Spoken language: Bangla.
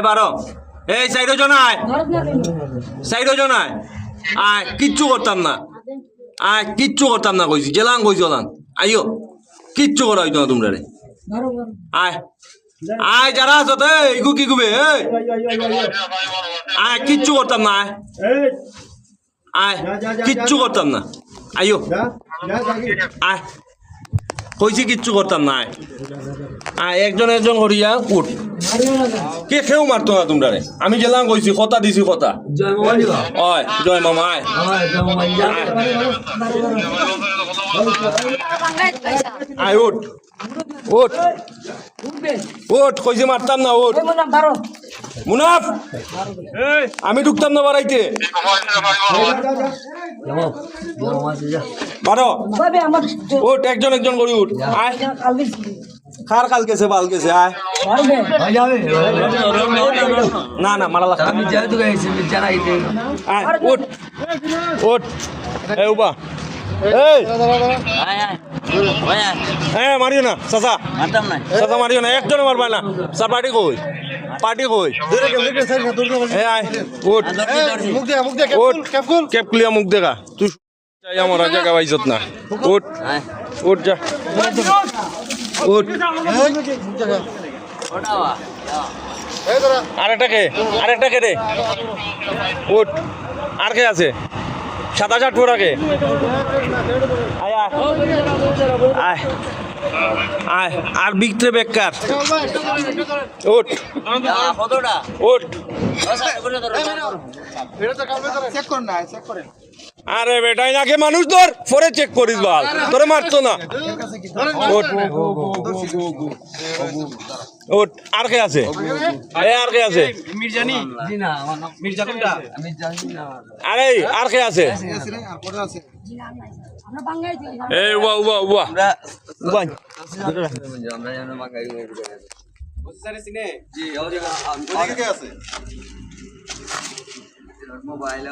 বারো এই সাইডো নাই সাইডো নাই আয় কিচ্ছু করতাম না কিচ্ছু করতাম না কইছি গেলাম কই চলান আইও কিচ্ছু করা হইতো না তোমরা রে আয় আয় যারা আছো তো এইগু কি গুবে আয় কিচ্ছু করতাম না আয় কিচ্ছু করতাম না আইও আয় কইছি কিচ্ছু করতাম না আয় একজন একজন করিয়া উঠ কে কেউ মারতো না তোমরা রে আমি গেলাম কইছি কথা দিছি কথা ওই জয় মামা আয় আয় উঠ উঠ উঠ কইছি মারতাম না উঠ মুনাফ আমি ঢুকতাম না বাড়াইতে বারো উঠ একজন একজন করি উঠ আয় খার কাল কেছে বাল কেছে আয় না না মারা লাগতো উঠ উঠ এই উবা এই হ্যাঁ মারিও না চাচা চাচা মারিও না একজন মারবা না স্যার পার্টি কই পার্টি কই আয় উঠ উঠ ক্যাপ খুলিয়া মুখ দেখা তুই আমার জায়গা পাইছত না উঠ উঠ যা উঠ আরেকটা কে রে উঠ আর কে আছে ৭৭ ফুট আগে আয় আয় আর বিক্রে বেকার উঠ উঠ আরে বেটাই নাকি মানুষ তোর পরে চেক করিস বল তোরে মারতো না উঠ উঠ আর কে আছে আর কে আছে আরে আর কে আছে এই উবা উবা উবা মোবাইল